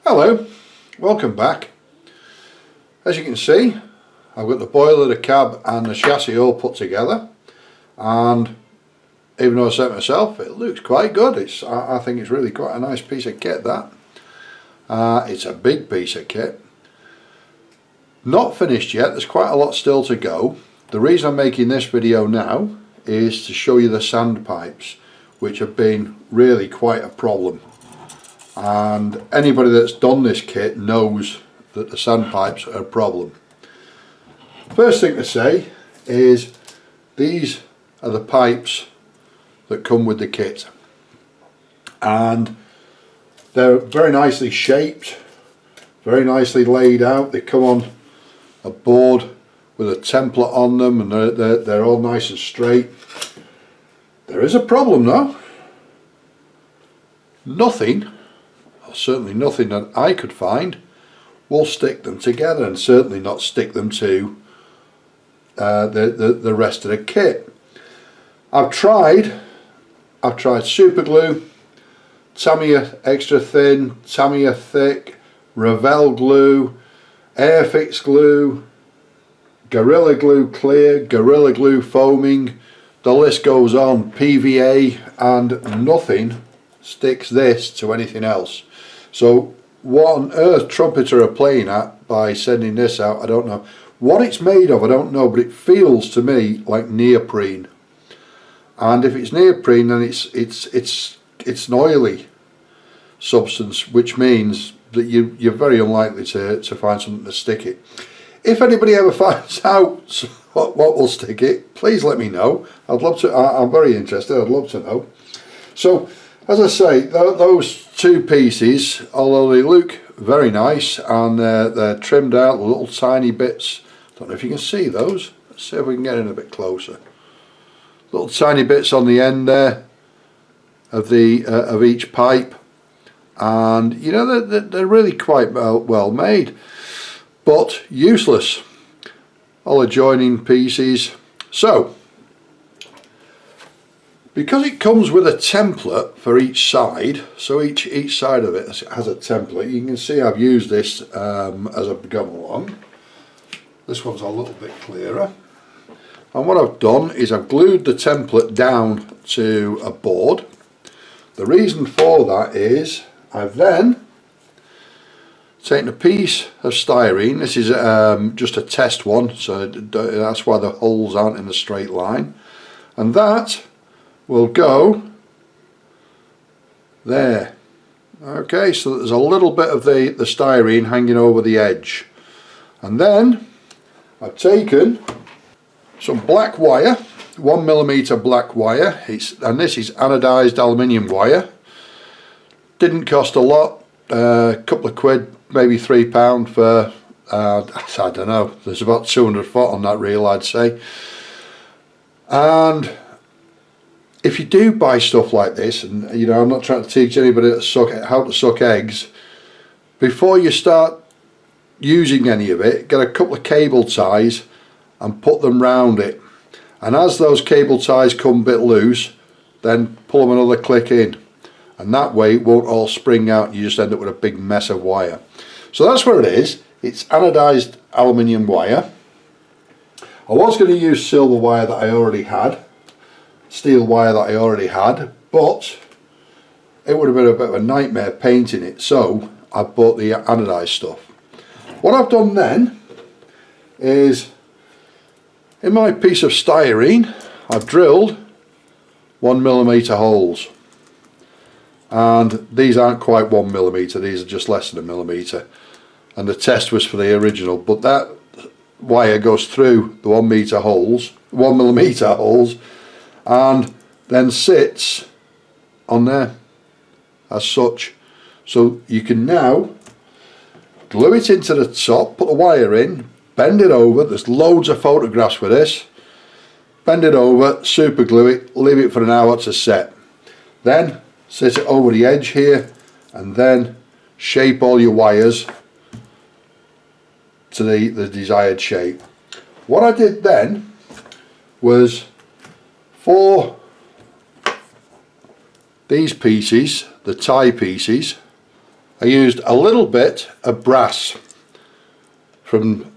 Hello, welcome back. As you can see, I've got the boiler, the cab and the chassis all put together, and even though I set it myself, it looks quite good. I think it's really quite a nice piece of kit, that. It's a big piece of kit. Not finished yet, there's quite a lot still to go. The reason I'm making this video now is to show you the sandpipes, which have been really quite a problem. And anybody that's done this kit knows that the sandpipes are a problem. First thing to say is these are the pipes that come with the kit, and they're very nicely shaped, very nicely laid out. They come on a board with a template on them, and they're all nice and straight. There is a problem though. Nothing, certainly nothing that I could find, will stick them together, and certainly not stick them to the rest of the kit. I've tried super glue, Tamiya extra thin, Tamiya thick, Revell glue, Airfix glue, Gorilla Glue clear, Gorilla Glue foaming, the list goes on, PVA, and nothing sticks this to anything else. So what on earth Trumpeter are playing at by sending this out, I don't know. What it's made of, I don't know, but it feels to me like neoprene. And if it's neoprene, then it's an oily substance, which means that you're very unlikely to find something to stick it. If anybody ever finds out what will stick it, please let me know. I'd love to. I'm very interested. I'd love to know. So, as I say, those two pieces, although they look very nice and they're trimmed out, little tiny bits. Don't know if you can see those. Let's see if we can get in a bit closer. Little tiny bits on the end there of each pipe, and you know they're really quite well made, but useless. All the joining pieces. So, because it comes with a template for each side, so each side of it has a template. You can see I've used this as I've gone along. This one's a little bit clearer. And what I've done is I've glued the template down to a board. The reason for that is I've then taken a piece of styrene. This is just a test one, so that's why the holes aren't in a straight line. And that will go there. Okay, so there's a little bit of the styrene hanging over the edge. And then I've taken some black wire, 1mm black wire, and this is anodized aluminium wire. Didn't cost a lot, a couple of quid, maybe £3 for, I don't know, there's about 200 foot on that reel, I'd say. And if you do buy stuff like this, and you know, I'm not trying to teach anybody how to suck eggs, before you start using any of it, get a couple of cable ties and put them round it, and as those cable ties come a bit loose, then pull them another click in, and that way it won't all spring out and you just end up with a big mess of wire. So that's where it is. It's anodized aluminium wire. I was going to use silver wire that I already had, steel wire that I already had, but it would have been a bit of a nightmare painting it, so I bought the anodized stuff. What I've done then is, in my piece of styrene, I've drilled 1mm holes, and these aren't quite 1mm, these are just less than a millimetre, and the test was for the original, but that wire goes through the 1mm holes, and then sits on there as such. So you can now glue it into the top, put the wire in, bend it over. There's loads of photographs for this. Bend it over, super glue it, leave it for an hour to set. Then sit it over the edge here, and then shape all your wires to the desired shape. What I did then was, for these pieces, the tie pieces, I used a little bit of brass from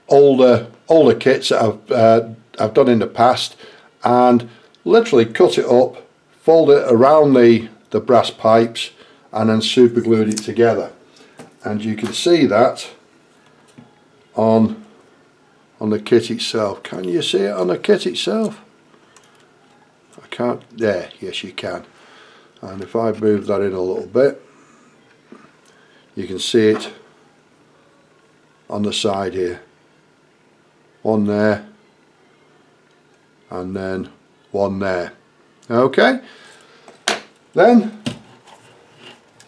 older kits that I've done in the past, and literally cut it up, fold it around the brass pipes, and then super glued it together. And you can see that on the kit itself. Can you see it on the kit itself? I can't. There, yes you can. And if I move that in a little bit, you can see it on the side here. One there, and then one there. Okay, then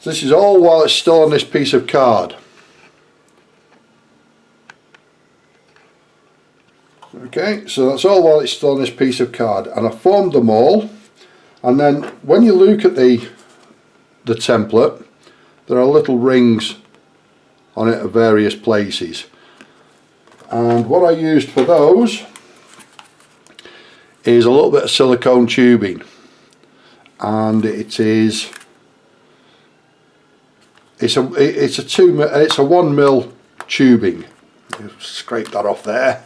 this is all while it's still on this piece of card. Okay, so that's all while it's still on this piece of card, and I formed them all. And then when you look at the template, there are little rings on it at various places, and what I used for those is a little bit of silicone tubing, and it's a 1mm tubing. Scrape that off there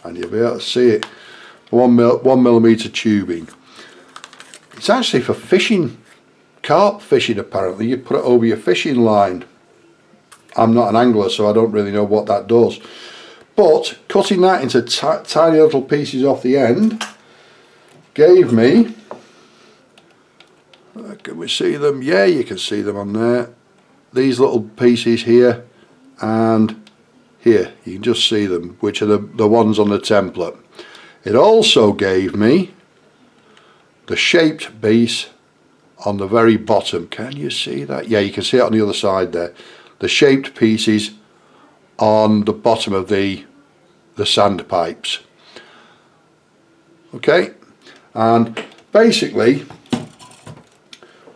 and you'll be able to see it. 1mm tubing. It's actually for fishing, carp fishing apparently. You put it over your fishing line. I'm not an angler, so I don't really know what that does. But cutting that into tiny little pieces off the end gave me, can we see them? Yeah, you can see them on there. These little pieces here and here, you can just see them, which are the ones on the template. It also gave me the shaped piece on the very bottom. Can you see that? Yeah, you can see it on the other side there. The shaped pieces on the bottom of the sandpipes. Okay, and basically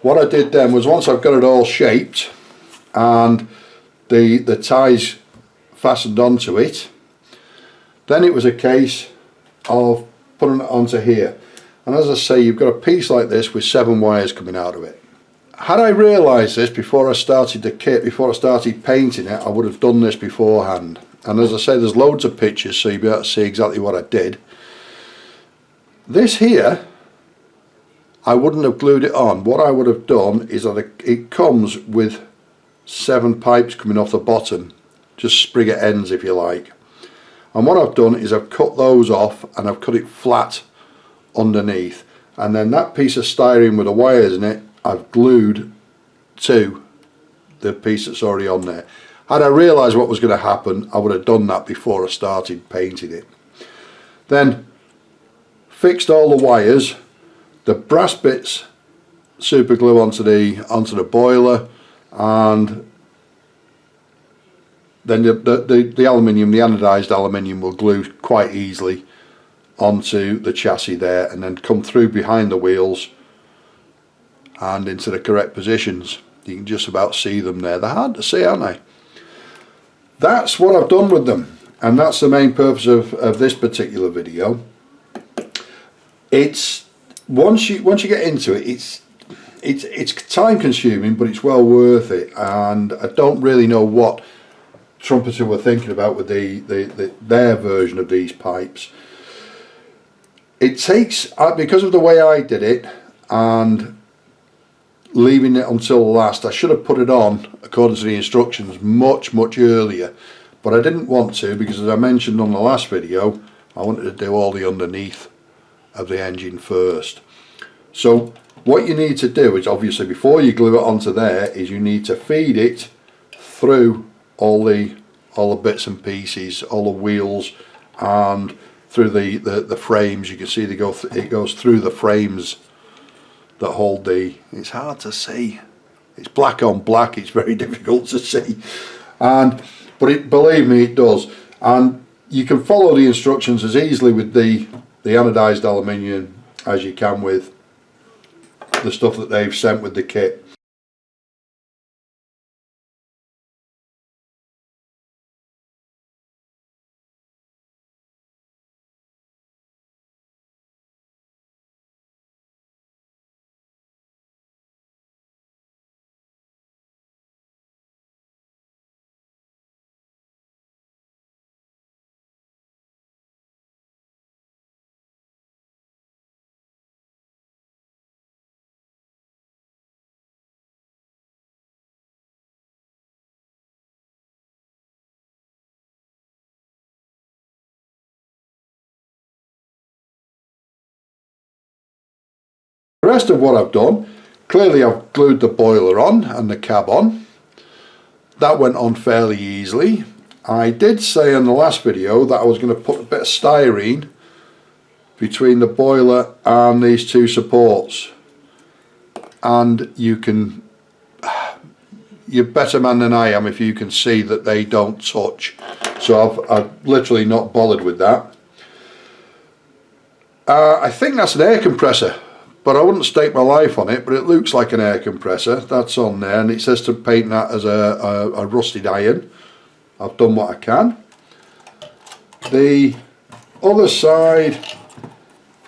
what I did then was, once I've got it all shaped and the ties fastened onto it, then it was a case of putting it onto here. And as I say, you've got a piece like this with 7 wires coming out of it. Had I realised this before I started the kit, before I started painting it, I would have done this beforehand. And as I say, there's loads of pictures so you'll be able to see exactly what I did. This here, I wouldn't have glued it on. What I would have done is that it comes with 7 pipes coming off the bottom, just sprig-it ends if you like. And what I've done is I've cut those off and I've cut it flat underneath, and then that piece of styrene with the wires in it I've glued to the piece that's already on there. Had I realised what was going to happen, I would have done that before I started painting it. Then fixed all the wires, the brass bits super glue onto the boiler, and then the aluminium, the anodised aluminium, will glue quite easily onto the chassis there, and then come through behind the wheels and into the correct positions. You can just about see them there. They're hard to see, aren't they? That's what I've done with them, and that's the main purpose of this particular video. It's once you get into it, it's time consuming, but it's well worth it. And I don't really know what Trumpeter were thinking about with their version of these pipes. It takes, because of the way I did it and leaving it until last, I should have put it on according to the instructions much earlier, but I didn't want to, because as I mentioned on the last video, I wanted to do all the underneath of the engine first. So what you need to do is, obviously before you glue it onto there, is you need to feed it through all the bits and pieces, all the wheels, and through the frames. You can see it goes through the frames that hold it's hard to see, it's black on black, it's very difficult to see, but believe me, it does. And you can follow the instructions as easily with the anodised aluminium as you can with the stuff that they've sent with the kit. rest of what I've done, clearly I've glued the boiler on and the cab on. That went on fairly easily. I did say in the last video that I was going to put a bit of styrene between the boiler and these two supports, and you're a better man than I am if you can see that they don't touch. So I've literally not bothered with that. I think that's an air compressor, but I wouldn't stake my life on it, but it looks like an air compressor. That's on there, and it says to paint that as a rusted iron. I've done what I can. The other side,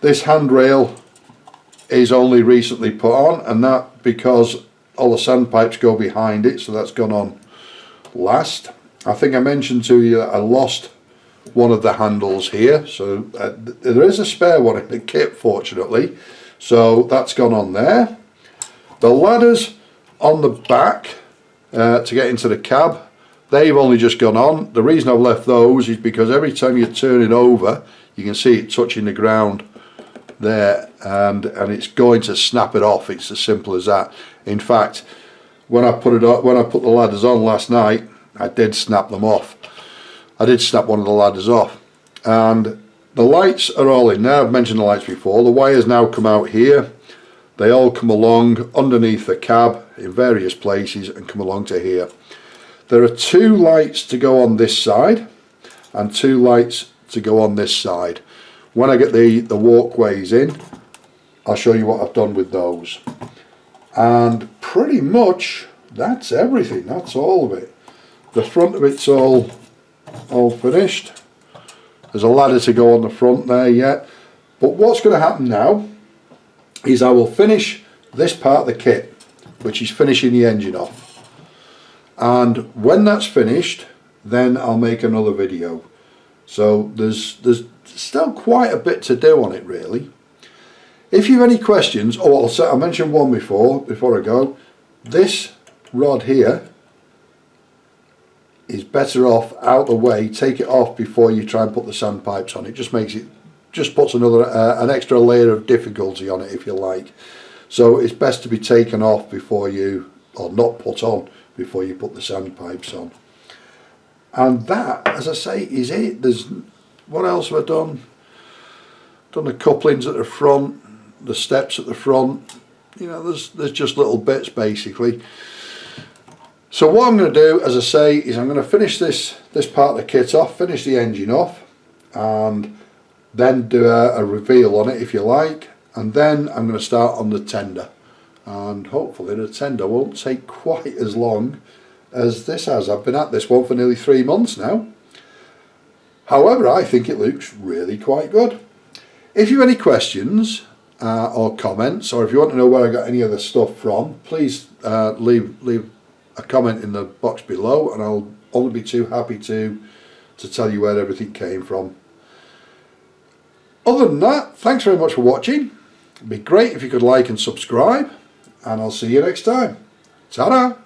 this handrail is only recently put on, and that because all the sandpipes go behind it, so that's gone on last. I think I mentioned to you that I lost one of the handles here, so there is a spare one in the kit, fortunately, so that's gone on there. The ladders on the back to get into the cab, they've only just gone on. The reason I've left those is because every time you turn it over, you can see it touching the ground there, and it's going to snap it off. It's as simple as that. In fact, when I put the ladders on last night, I did snap them off. I did snap one of the ladders off, and the lights are all in there. I've mentioned the lights before. The wires now come out here. They all come along underneath the cab in various places and come along to here. There are two lights to go on this side and two lights to go on this side. When I get the walkways in, I'll show you what I've done with those. And pretty much that's everything. That's all of it. The front of it's all finished. There's a ladder to go on the front there yet. But what's going to happen now is I will finish this part of the kit, which is finishing the engine off. And when that's finished, then I'll make another video. So there's still quite a bit to do on it, really. If you have any questions, I mentioned one before I go. This rod here is better off out the way. Take it off before you try and put the sandpipes on. It just puts an extra layer of difficulty on it, if you like. So it's best to be taken off before or not put on before you put the sandpipes on. And that, as I say, is it. What else have I done? Done the couplings at the front, the steps at the front. You know, there's just little bits basically. So what I'm going to do, as I say, is I'm going to finish this part of the kit off, finish the engine off, and then do a reveal on it, if you like, and then I'm going to start on the tender, and hopefully the tender won't take quite as long as this has. I've been at this one for nearly 3 months now. However, I think it looks really quite good. If you have any questions or comments, or if you want to know where I got any of the stuff from, please leave a comment in the box below, and I'll only be too happy to tell you where everything came from. Other than that, thanks very much for watching. It'd be great if you could like and subscribe, and I'll see you next time. Ta-da!